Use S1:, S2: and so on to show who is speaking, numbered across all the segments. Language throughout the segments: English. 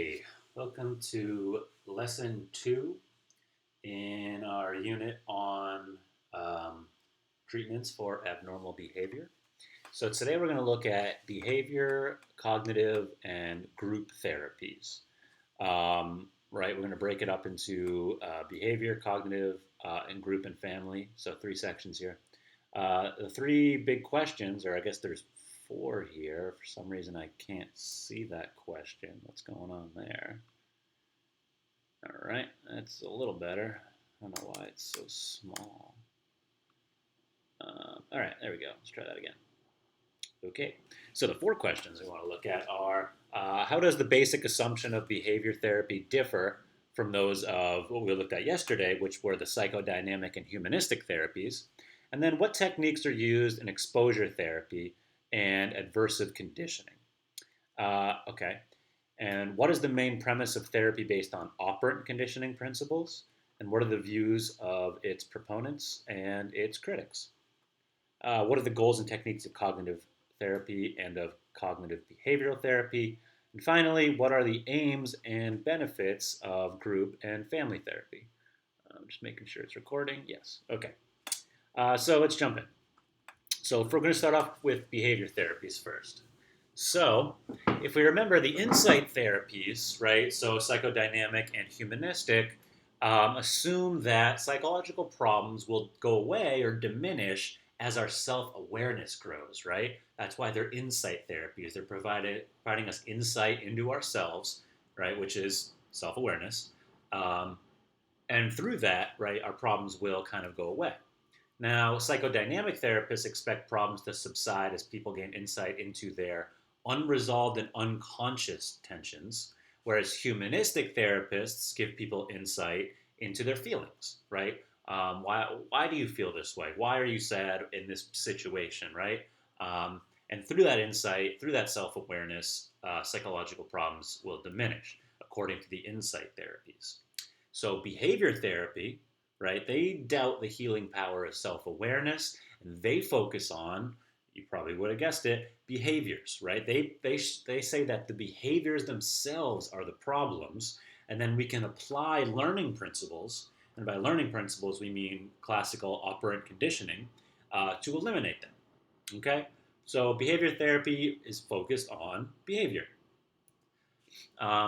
S1: Hey, welcome to lesson 2 in our unit on treatments for abnormal behavior. So today we're going to look at behavior, cognitive, and group therapies. Right, we're going to break it up into behavior, cognitive, and group and family. So 3 sections here. The 3 big questions, or I guess there's 4 here. For some reason, I can't see that question. What's going on there? All right, that's a little better. I don't know why it's so small. All right, there we go. Let's try that again. Okay, so the 4 questions we want to look at are how does the basic assumption of behavior therapy differ from those of what we looked at yesterday, which were the psychodynamic and humanistic therapies? And then what techniques are used in exposure therapy and adversive conditioning? Okay, and what is the main premise of therapy based on operant conditioning principles? And what are the views of its proponents and its critics? What are the goals and techniques of cognitive therapy and of cognitive behavioral therapy? And finally, what are the aims and benefits of group and family therapy? Just making sure it's recording. Yes. Okay. So let's jump in. So if we're going to start off with behavior therapies first. So if we remember the insight therapies, right, so psychodynamic and humanistic, assume that psychological problems will go away or diminish as our self-awareness grows, right? That's why they're insight therapies. They're providing us insight into ourselves, right, which is self-awareness. And through that, right, our problems will kind of go away. Now, psychodynamic therapists expect problems to subside as people gain insight into their unresolved and unconscious tensions, whereas humanistic therapists give people insight into their feelings, right? Why do you feel this way? Why are you sad in this situation, right? And through that insight, through that self-awareness, psychological problems will diminish, according to the insight therapies. So behavior therapy, right, they doubt the healing power of self-awareness, and they focus on, you probably would have guessed it, behaviors, right? They say that the behaviors themselves are the problems, and then we can apply learning principles, and by learning principles we mean classical operant conditioning, to eliminate them, okay? So behavior therapy is focused on behavior.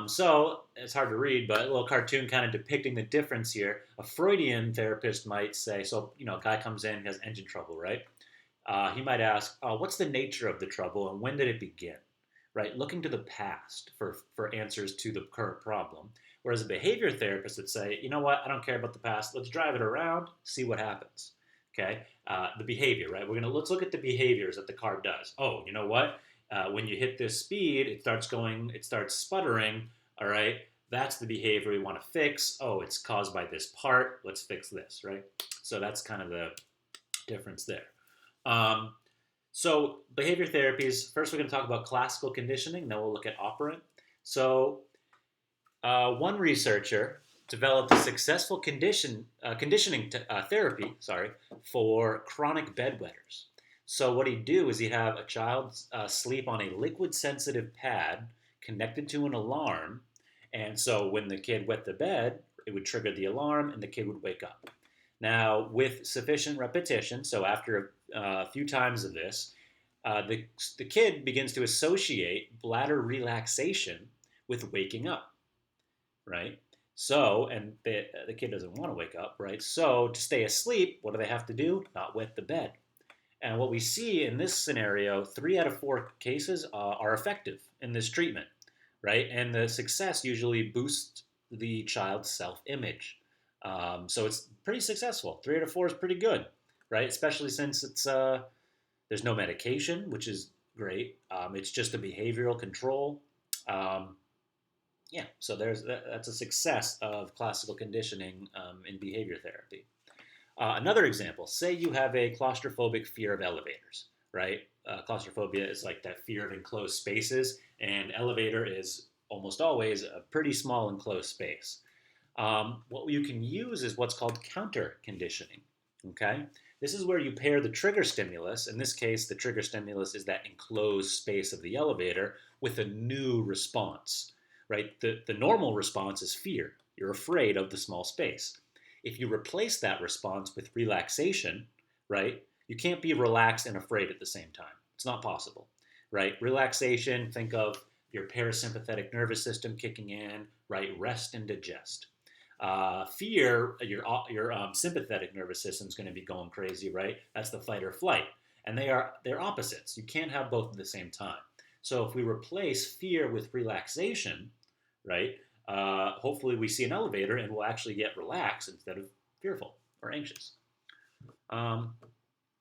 S1: So it's hard to read, but a little cartoon kind of depicting the difference here. A Freudian therapist might say, so, a guy comes in, he has engine trouble, right? He might ask, what's the nature of the trouble and when did it begin? Right? Looking to the past for answers to the current problem. Whereas a behavior therapist would say, you know what, I don't care about the past. Let's drive it around, see what happens. Okay? The behavior, right? Let's look at the behaviors that the car does. Oh, you know what? When you hit this speed, it starts sputtering. All right, that's the behavior we want to fix. Oh, it's caused by this part. Let's fix this, right? So that's kind of the difference there. So behavior therapies, first we're going to talk about classical conditioning, then we'll look at operant. So one researcher developed a successful conditioning therapy, for chronic bedwetters. So what he'd do is he'd have a child sleep on a liquid-sensitive pad connected to an alarm, and so when the kid wet the bed, it would trigger the alarm, and the kid would wake up. Now, with sufficient repetition, so after a few times of this, the kid begins to associate bladder relaxation with waking up, right? So, and the kid doesn't want to wake up, right? So to stay asleep, what do they have to do? Not wet the bed. And what we see in this scenario, 3 out of 4 cases are effective in this treatment, right? And the success usually boosts the child's self-image. So it's pretty successful. 3 out of 4 is pretty good, right? Especially since it's there's no medication, which is great. It's just a behavioral control. So that's a success of classical conditioning in behavior therapy. Another example, say you have a claustrophobic fear of elevators, right? Claustrophobia is like that fear of enclosed spaces, and elevator is almost always a pretty small enclosed space. What you can use is what's called counter conditioning, okay? This is where you pair the trigger stimulus, in this case the trigger stimulus is that enclosed space of the elevator, with a new response, right? The normal response is fear. You're afraid of the small space. If you replace that response with relaxation, right, you can't be relaxed and afraid at the same time. It's not possible, right? Relaxation, think of your parasympathetic nervous system kicking in, right? Rest and digest. Fear, your sympathetic nervous system is going to be going crazy, right? That's the fight or flight, and they're opposites. You can't have both at the same time. So if we replace fear with relaxation, right? Hopefully we see an elevator and we'll actually get relaxed instead of fearful or anxious. Um,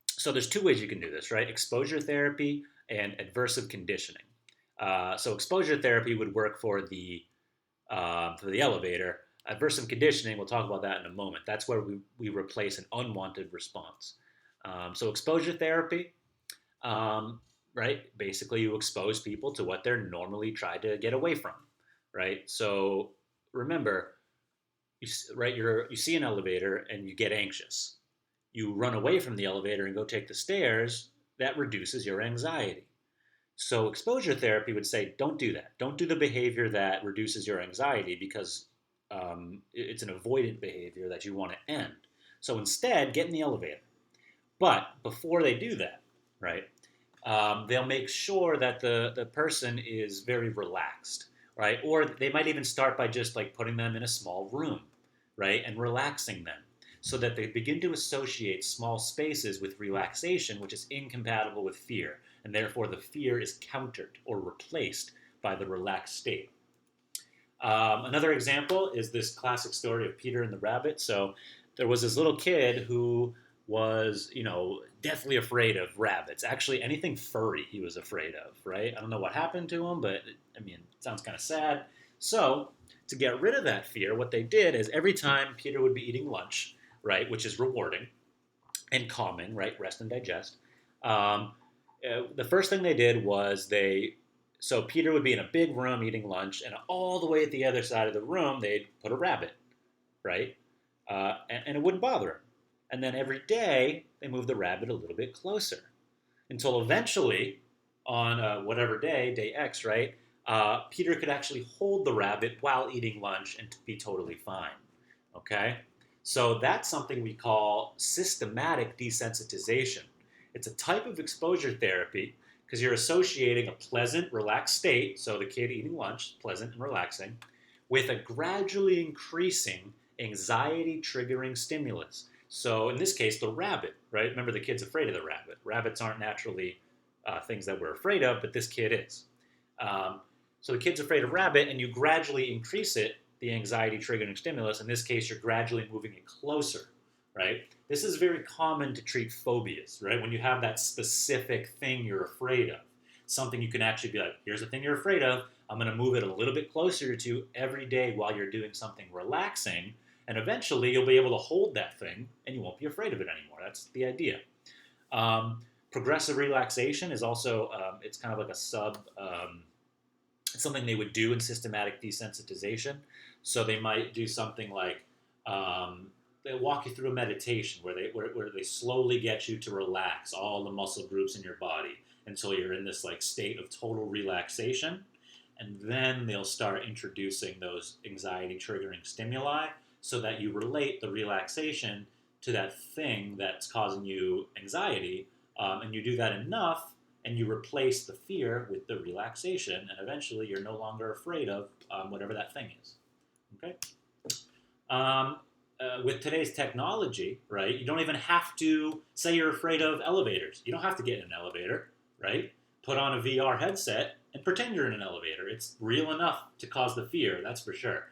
S1: so there's two ways you can do this, right? Exposure therapy and adversive conditioning. So exposure therapy would work for the elevator. Adversive conditioning, we'll talk about that in a moment. That's where we replace an unwanted response. So exposure therapy, right? Basically, you expose people to what they're normally trying to get away from, right? So remember, you see an elevator and you get anxious. You run away from the elevator and go take the stairs. That reduces your anxiety. So exposure therapy would say, don't do that. Don't do the behavior that reduces your anxiety because it's an avoidant behavior that you want to end. So instead, get in the elevator. But before they do that, right, they'll make sure that the person is very relaxed, right? Or they might even start by just like putting them in a small room, right, and relaxing them so that they begin to associate small spaces with relaxation, which is incompatible with fear. And therefore, the fear is countered or replaced by the relaxed state. Another example is this classic story of Peter and the rabbit. So there was this little kid who was, deathly afraid of rabbits. Actually, anything furry he was afraid of, right? I don't know what happened to him, but it sounds kind of sad. So to get rid of that fear, what they did is every time Peter would be eating lunch, right, which is rewarding and calming, right, rest and digest, the first thing they did was so Peter would be in a big room eating lunch, and all the way at the other side of the room, they'd put a rabbit, right? And it wouldn't bother him. And then every day, they moved the rabbit a little bit closer until eventually, on whatever day X, right, Peter could actually hold the rabbit while eating lunch and be totally fine, okay? So that's something we call systematic desensitization. It's a type of exposure therapy because you're associating a pleasant, relaxed state, so the kid eating lunch, pleasant and relaxing, with a gradually increasing anxiety-triggering stimulus. So in this case, the rabbit, right? Remember, the kid's afraid of the rabbit. Rabbits aren't naturally things that we're afraid of, but this kid is. So the kid's afraid of rabbit, and you gradually increase it, the anxiety-triggering stimulus. In this case, you're gradually moving it closer, right? This is very common to treat phobias, right? When you have that specific thing you're afraid of, something you can actually be like, here's the thing you're afraid of. I'm going to move it a little bit closer to you every day while you're doing something relaxing. And eventually you'll be able to hold that thing and you won't be afraid of it anymore. That's the idea. Progressive relaxation is also, it's kind of like something they would do in systematic desensitization. So they might do something like, they walk you through a meditation where they slowly get you to relax all the muscle groups in your body until you're in this like state of total relaxation. And then they'll start introducing those anxiety triggering stimuli so that you relate the relaxation to that thing that's causing you anxiety. And you do that enough and you replace the fear with the relaxation, and eventually you're no longer afraid of whatever that thing is. Okay? With today's technology, right, you don't even have to say you're afraid of elevators. You don't have to get in an elevator, right? Put on a VR headset and pretend you're in an elevator. It's real enough to cause the fear, that's for sure.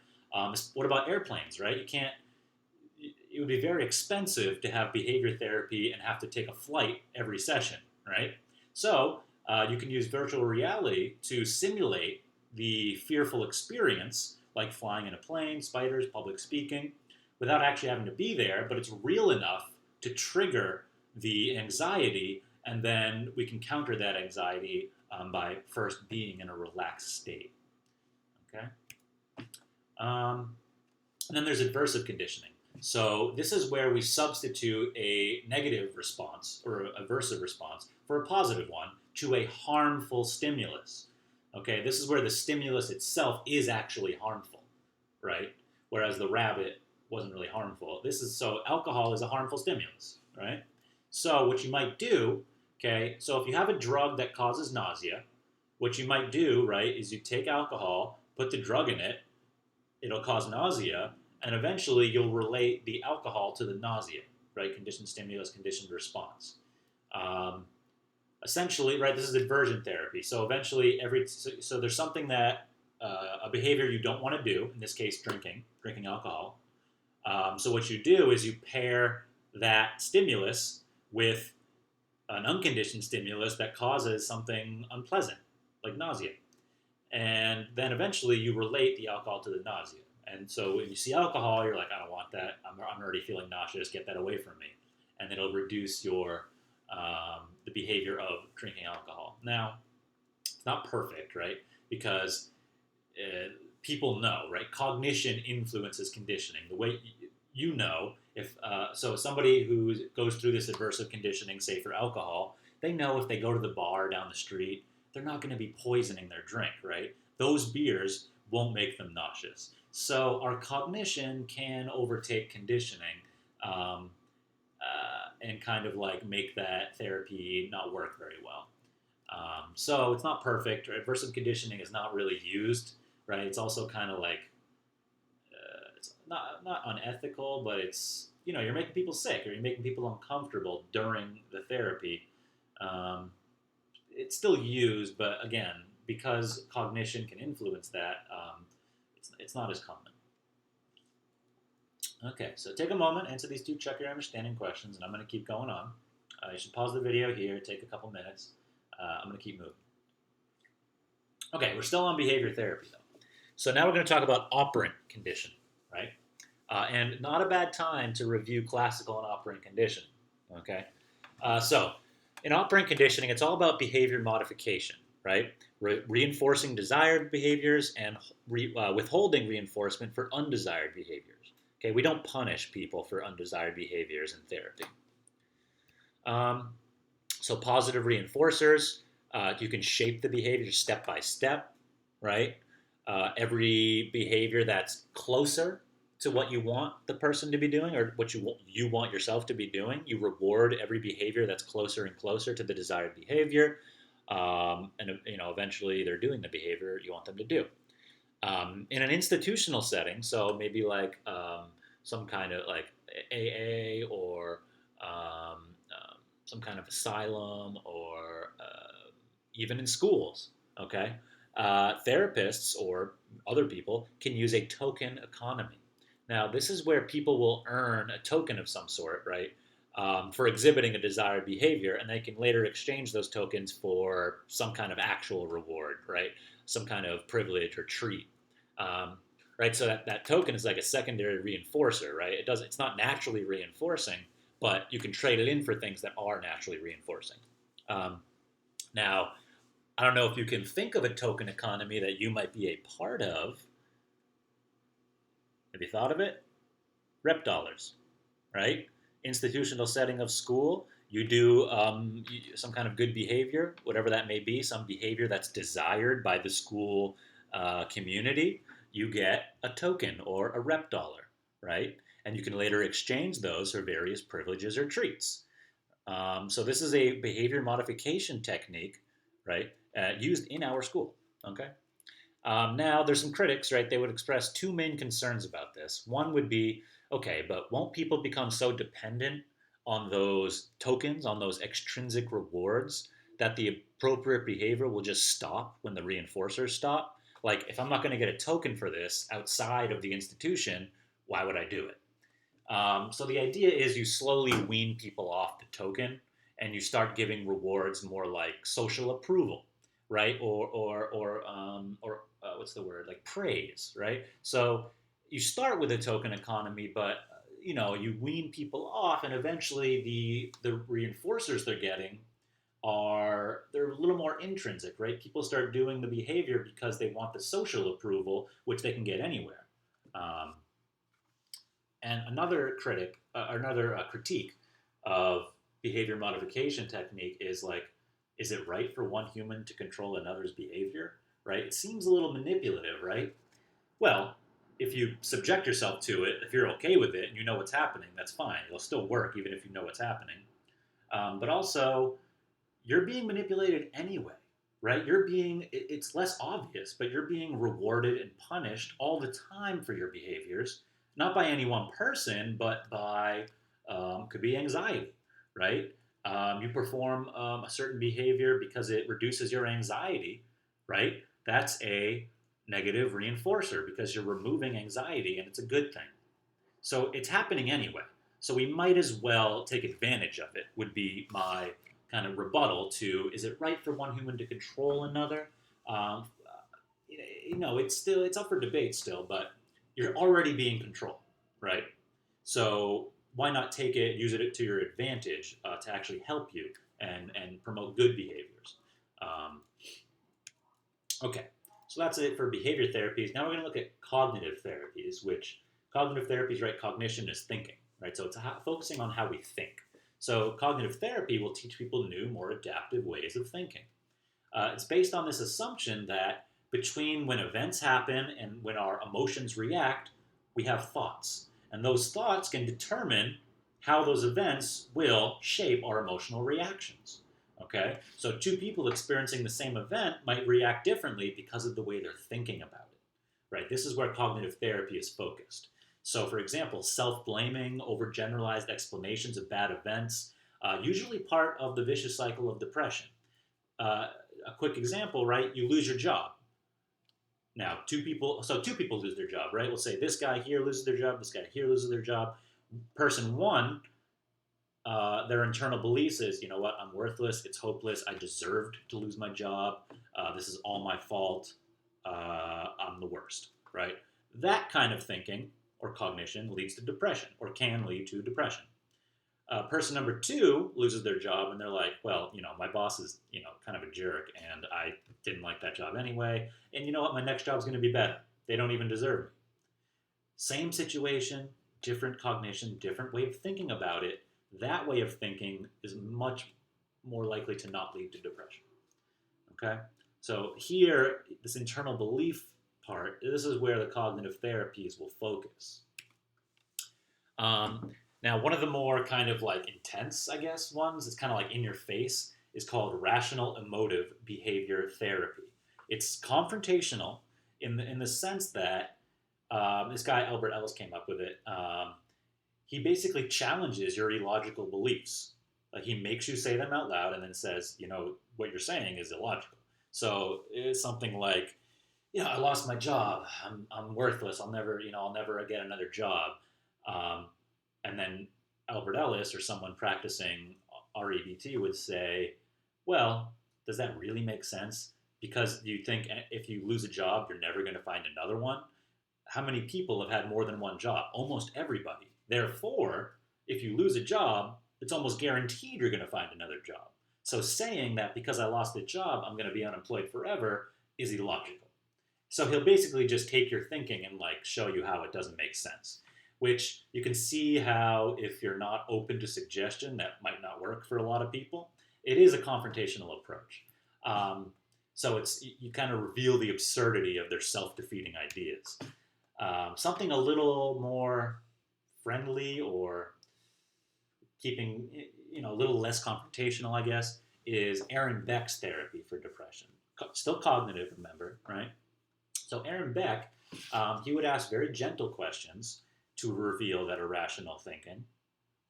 S1: What about airplanes, right? It would be very expensive to have behavior therapy and have to take a flight every session, right? So you can use virtual reality to simulate the fearful experience, like flying in a plane, spiders, public speaking, without actually having to be there, but it's real enough to trigger the anxiety, and then we can counter that anxiety by first being in a relaxed state. Okay? And then there's adversive conditioning. So this is where we substitute a negative response or aversive response for a positive one to a harmful stimulus. Okay, this is where the stimulus itself is actually harmful, right? Whereas the rabbit wasn't really harmful. So alcohol is a harmful stimulus, right? So what you might do, okay, so if you have a drug that causes nausea, what you might do, right, is you take alcohol, put the drug in it, it'll cause nausea, and eventually you'll relate the alcohol to the nausea, right? Conditioned stimulus, conditioned response. Um, Essentially, right, this is aversion therapy. So eventually, so there's something that a behavior you don't want to do. In this case, drinking alcohol. So what you do is you pair that stimulus with an unconditioned stimulus that causes something unpleasant, like nausea, and then eventually you relate the alcohol to the nausea. And so when you see alcohol, you're like, I don't want that. I'm already feeling nauseous. Get that away from me, and it'll reduce your the behavior of drinking alcohol. Now, it's not perfect, right? Because people know, right? Cognition influences conditioning. The way you know, if so, somebody who goes through this aversive conditioning, say for alcohol, they know if they go to the bar down the street, they're not going to be poisoning their drink, right? Those beers won't make them nauseous. So our cognition can overtake conditioning. And kind of like make that therapy not work very well. So it's not perfect. Right? Aversive conditioning is not really used, right? It's also kind of like it's not unethical, but it's you're making people sick or you're making people uncomfortable during the therapy. Um, it's still used, but again, because cognition can influence that, it's not as common. Okay, so take a moment, answer these two check your understanding questions, and I'm going to keep going on. You should pause the video here, take a couple minutes. I'm going to keep moving. Okay, we're still on behavior therapy, though. So now we're going to talk about operant conditioning, right? And not a bad time to review classical and operant conditioning, okay? So in operant conditioning, it's all about behavior modification, right? Reinforcing desired behaviors and withholding reinforcement for undesired behaviors. Okay, we don't punish people for undesired behaviors in therapy. Um, so positive reinforcers, you can shape the behavior step by step, right? Every behavior that's closer to what you want the person to be doing or what you want yourself to be doing, you reward every behavior that's closer and closer to the desired behavior, and eventually they're doing the behavior you want them to do. In an institutional setting, so maybe like some kind of like AA or some kind of asylum or even in schools, okay, therapists or other people can use a token economy. Now, this is where people will earn a token of some sort, right, for exhibiting a desired behavior, and they can later exchange those tokens for some kind of actual reward, right? Some kind of privilege or treat. Um, right, so that token is like a secondary reinforcer, right? It's not naturally reinforcing, but you can trade it in for things that are naturally reinforcing. Um, Now, I don't know if you can think of a token economy that you might be a part of. Have you thought of it? Rep dollars, right? Institutional setting of school, you do some kind of good behavior, whatever that may be, some behavior that's desired by the school community, you get a token or a rep dollar, right? And you can later exchange those for various privileges or treats. So this is a behavior modification technique, right, used in our school, okay? Now, there's some critics, right? They would express two main concerns about this. One would be, okay, but won't people become so dependent on those tokens, on those extrinsic rewards, that the appropriate behavior will just stop when the reinforcers stop? Like, if I'm not going to get a token for this outside of the institution, why would I do it? So the idea is you slowly wean people off the token, and you start giving rewards more like social approval, right? Or what's the word? Like praise, right? So you start with a token economy, but you wean people off, and eventually the reinforcers they're getting they're a little more intrinsic, right? People start doing the behavior because they want the social approval, which they can get anywhere. Um, and another critique of behavior modification technique is like, is it right for one human to control another's behavior? right? It seems a little manipulative, right? Well, if you subject yourself to it, if you're okay with it and you know what's happening, that's fine. It'll still work even if you know what's happening. But also, you're being manipulated anyway, right? It's less obvious, but you're being rewarded and punished all the time for your behaviors, not by any one person, but by, could be anxiety, right? You perform a certain behavior because it reduces your anxiety, right? That's a negative reinforcer because you're removing anxiety and it's a good thing. So it's happening anyway. So we might as well take advantage of it, would be my kind of rebuttal to, is it right for one human to control another? Um, it's up for debate still, but you're already being controlled, right? So why not use it to your advantage to actually help you and promote good behaviors? Um, okay, so that's it for behavior therapies. Now we're going to look at cognitive therapies, which cognitive therapies, right? Cognition is thinking, right? So it's focusing on how we think. So cognitive therapy will teach people new, more adaptive ways of thinking. It's based on this assumption that between when events happen and when our emotions react, we have thoughts. And those thoughts can determine how those events will shape our emotional reactions. Okay? So two people experiencing the same event might react differently because of the way they're thinking about it. Right? This is where cognitive therapy is focused. So, for example, self-blaming, overgeneralized explanations of bad events, usually part of the vicious cycle of depression. A quick example, right? You lose your job. Now, two people lose their job, right? We'll say this guy here loses their job, this guy here loses their job. Person one, their internal beliefs is, you know what, I'm worthless, it's hopeless, I deserved to lose my job, this is all my fault, I'm the worst, right? That kind of thinking or cognition leads to depression or can lead to depression. Person number two loses their job and they're like, well, my boss is, kind of a jerk and I didn't like that job anyway. And you know what? My next job's going to be better. They don't even deserve me. Same situation, different cognition, different way of thinking about it. That way of thinking is much more likely to not lead to depression. Okay? So here, this internal belief part, this is where the cognitive therapies will focus. Now, one of the more kind of like intense, I guess, ones, it's kind of like in your face, is called rational emotive behavior therapy. It's confrontational in the sense that this guy, Albert Ellis, came up with it. He basically challenges your illogical beliefs. Like he makes you say them out loud and then says, what you're saying is illogical. So it's something like, I lost my job. I'm worthless. I'll never get another job. And then Albert Ellis or someone practicing REBT would say, well, does that really make sense? Because you think if you lose a job, you're never going to find another one. How many people have had more than one job? Almost everybody. Therefore, if you lose a job, it's almost guaranteed you're going to find another job. So saying that because I lost a job, I'm going to be unemployed forever is illogical. So he'll basically just take your thinking and like show you how it doesn't make sense. Which you can see how if you're not open to suggestion, that might not work for a lot of people. It is a confrontational approach. So you kind of reveal the absurdity of their self-defeating ideas. Something a little more friendly or keeping, a little less confrontational, I guess, is Aaron Beck's therapy for depression. Still cognitive, remember, right? So Aaron Beck, he would ask very gentle questions to reveal that irrational thinking,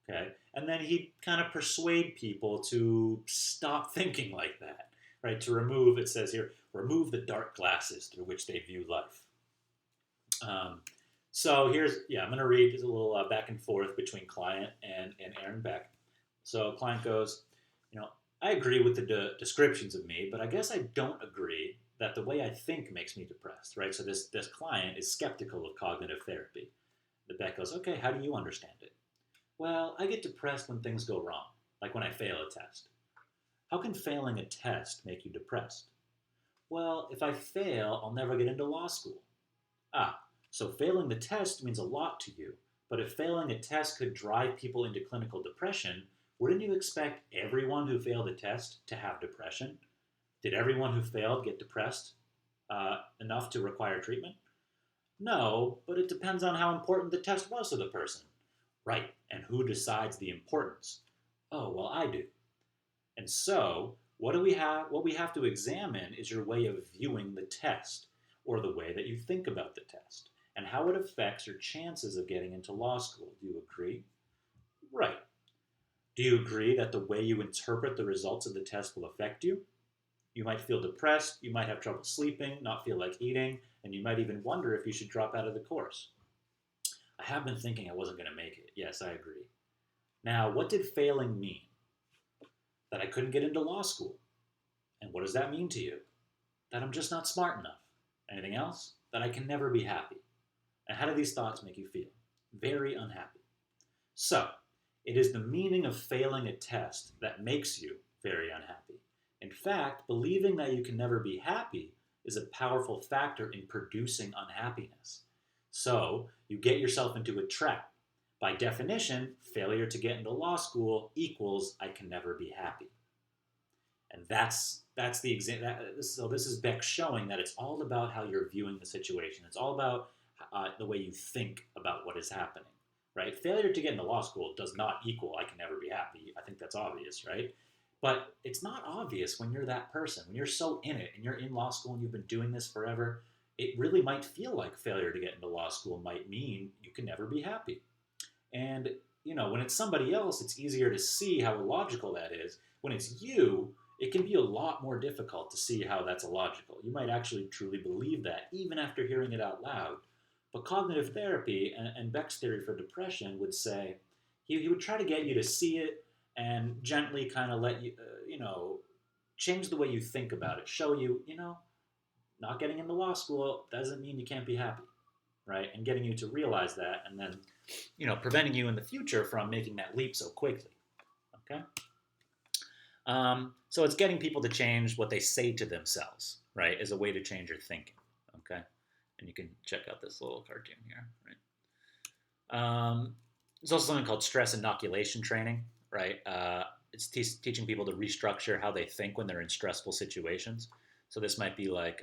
S1: okay? And then he'd kind of persuade people to stop thinking like that, right? To remove, it says here, remove the dark glasses through which they view life. So I'm going to read a little back and forth between client and Aaron Beck. So client goes, I agree with the descriptions of me, but I guess I don't agree that the way I think makes me depressed, right? So this client is skeptical of cognitive therapy. The Beck goes, okay, how do you understand it? Well, I get depressed when things go wrong, like when I fail a test. How can failing a test make you depressed? Well, if I fail, I'll never get into law school. So failing the test means a lot to you, but if failing a test could drive people into clinical depression, wouldn't you expect everyone who failed a test to have depression? Did everyone who failed get depressed? enough to require treatment? No, but it depends on how important the test was to the person. Right, and who decides the importance? Oh, well, I do. And so, what we have to examine is your way of viewing the test, or the way that you think about the test, and how it affects your chances of getting into law school. Do you agree? Right. Do you agree that the way you interpret the results of the test will affect you? You might feel depressed, you might have trouble sleeping, not feel like eating, and you might even wonder if you should drop out of the course. I have been thinking I wasn't going to make it. Yes, I agree. Now, what did failing mean? That I couldn't get into law school. And what does that mean to you? That I'm just not smart enough. Anything else? That I can never be happy. And how do these thoughts make you feel? Very unhappy. So, it is the meaning of failing a test that makes you very unhappy. In fact, believing that you can never be happy is a powerful factor in producing unhappiness. So, you get yourself into a trap. By definition, failure to get into law school equals I can never be happy. And that's the exam. So this is Beck showing that it's all about how you're viewing the situation. It's all about the way you think about what is happening, right? Failure to get into law school does not equal I can never be happy. I think that's obvious, right? But it's not obvious when you're that person. When you're so in it and you're in law school and you've been doing this forever, it really might feel like failure to get into law school might mean you can never be happy. And when it's somebody else, it's easier to see how illogical that is. When it's you, it can be a lot more difficult to see how that's illogical. You might actually truly believe that, even after hearing it out loud. But cognitive therapy and Beck's theory for depression would say he would try to get you to see it and gently kind of let you, change the way you think about it. Show you, not getting into law school doesn't mean you can't be happy, right? And getting you to realize that, and then, preventing you in the future from making that leap so quickly. Okay. So it's getting people to change what they say to themselves, right, as a way to change your thinking. Okay. And you can check out this little cartoon here, right? There's also something called stress inoculation training, right? It's teaching people to restructure how they think when they're in stressful situations. So this might be like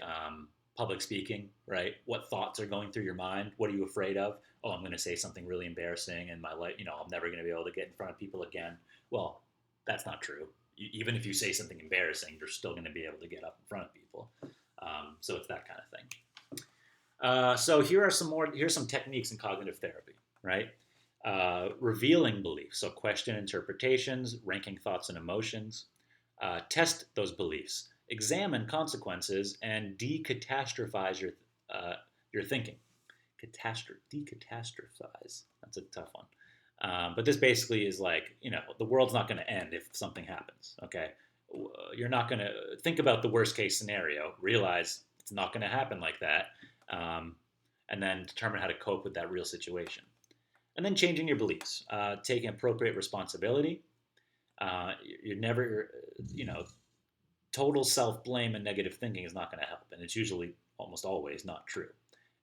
S1: public speaking, right? What thoughts are going through your mind? What are you afraid of? Oh, I'm going to say something really embarrassing in my life. I'm never going to be able to get in front of people again. Well, that's not true. Even if you say something embarrassing, you're still going to be able to get up in front of people. So it's that kind of thing. So here's some techniques in cognitive therapy, right? Revealing beliefs, so question interpretations, ranking thoughts and emotions. Test those beliefs, examine consequences, and decatastrophize your thinking. Decatastrophize. That's a tough one. But this basically is like, the world's not going to end if something happens. Okay, you're not going to think about the worst case scenario. Realize it's not going to happen like that, and then determine how to cope with that real situation. And then changing your beliefs, taking appropriate responsibility. You're never, total self-blame and negative thinking is not going to help, and it's usually almost always not true.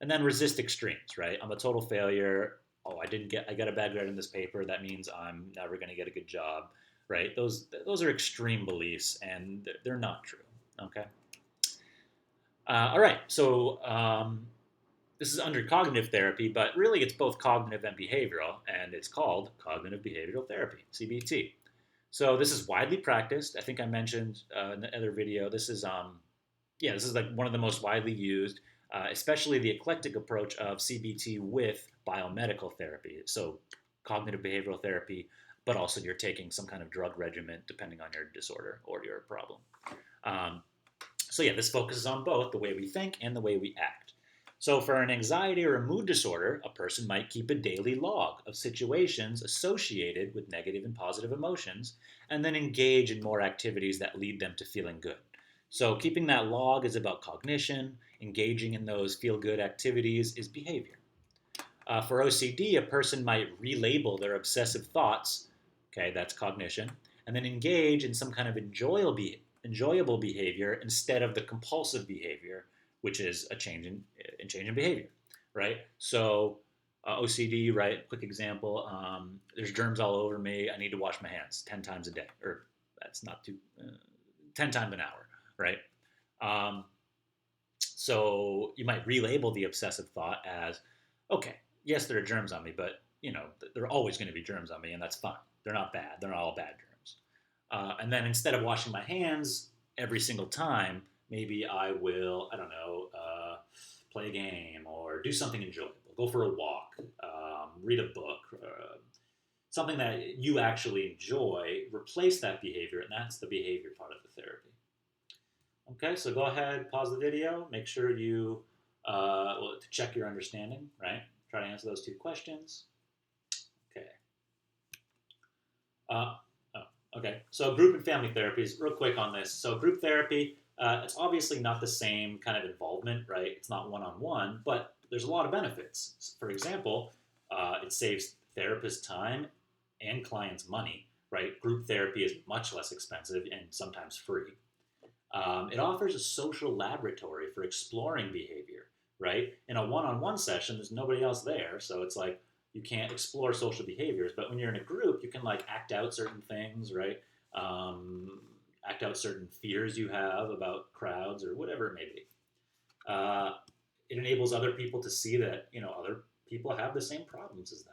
S1: And then resist extremes, right? I'm a total failure. Oh, I got a bad grade in this paper. That means I'm never going to get a good job, right? Those are extreme beliefs, and they're not true. Okay. All right. So this is under cognitive therapy, but really it's both cognitive and behavioral, and it's called cognitive behavioral therapy, CBT. So this is widely practiced. I think I mentioned in the other video. This is like one of the most widely used, especially the eclectic approach of CBT with biomedical therapy. So cognitive behavioral therapy, but also you're taking some kind of drug regimen depending on your disorder or your problem. This focuses on both the way we think and the way we act. So for an anxiety or a mood disorder, a person might keep a daily log of situations associated with negative and positive emotions, and then engage in more activities that lead them to feeling good. So keeping that log is about cognition. Engaging in those feel-good activities is behavior. For OCD, a person might relabel their obsessive thoughts, okay, that's cognition, and then engage in some kind of enjoyable behavior instead of the compulsive behavior, which is a change in behavior, right? So OCD, right? Quick example. There's germs all over me. I need to wash my hands 10 times a day, or that's not too 10 times an hour, right? So you might relabel the obsessive thought as, okay, yes, there are germs on me, but there are always going to be germs on me, and that's fine. They're not bad. They're not all bad germs. And then instead of washing my hands every single time, maybe I will, I don't know, play a game or do something enjoyable. Go for a walk, read a book, something that you actually enjoy. Replace that behavior, and that's the behavior part of the therapy. Okay, so go ahead, pause the video, make sure you to check your understanding, right? Try to answer those two questions. Okay. Uh, oh, okay, so group and family therapies, real quick on this. So group therapy, it's obviously not the same kind of involvement, right? It's not one-on-one, but there's a lot of benefits. For example, it saves therapists time and clients money, right? Group therapy is much less expensive and sometimes free. It offers a social laboratory for exploring behavior, right? In a one-on-one session, there's nobody else there, so it's like you can't explore social behaviors. But when you're in a group, you can like act out certain things, right? Act out certain fears you have about crowds or whatever it may be. It enables other people to see that other people have the same problems as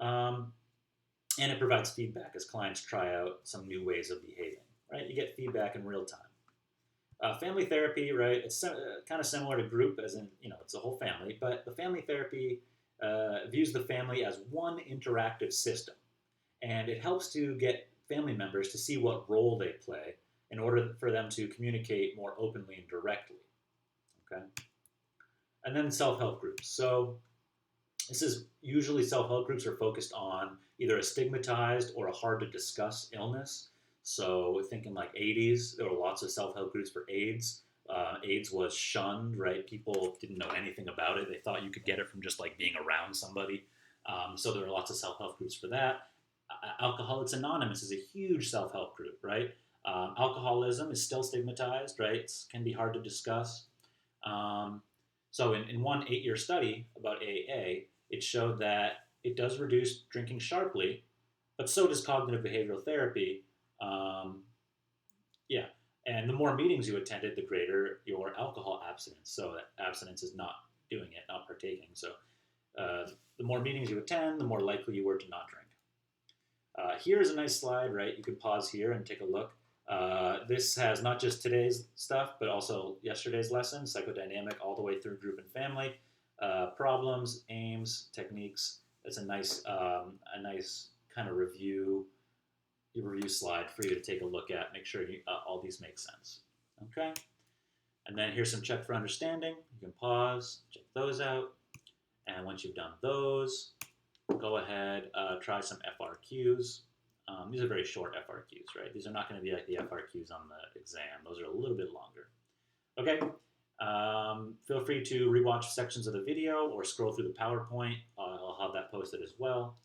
S1: them. And it provides feedback as clients try out some new ways of behaving, right? You get feedback in real time. Family therapy, right? It's kind of similar to group, as in, it's a whole family, but the family therapy views the family as one interactive system. And it helps to get family members to see what role they play in order for them to communicate more openly and directly. Okay? And then self-help groups. So this is usually self-help groups are focused on either a stigmatized or a hard to discuss illness. So thinking like AIDS, there were lots of self-help groups for AIDS. AIDS was shunned, right? People didn't know anything about it. They thought you could get it from just like being around somebody. So there were lots of self-help groups for that. Alcoholics Anonymous is a huge self-help group, right? Alcoholism is still stigmatized, right? It can be hard to discuss. So in one 8-year study about AA, it showed that it does reduce drinking sharply, but so does cognitive behavioral therapy. Yeah, and the more meetings you attended, the greater your alcohol abstinence. So that abstinence is not doing it, not partaking. So the more meetings you attend, the more likely you were to not drink. Here's a nice slide, right? You can pause here and take a look. This has not just today's stuff, but also yesterday's lesson, psychodynamic, all the way through group and family, problems, aims, techniques. It's a nice kind of review slide for you to take a look at. Make sure all these make sense. Okay? And then here's some check for understanding. You can pause, check those out. And once you've done those, go ahead, try some FRQs. These are very short FRQs, right? These are not going to be like the FRQs on the exam. Those are a little bit longer. Okay. Feel free to rewatch sections of the video or scroll through the PowerPoint. I'll have that posted as well.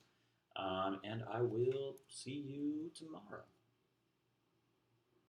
S1: And I will see you tomorrow.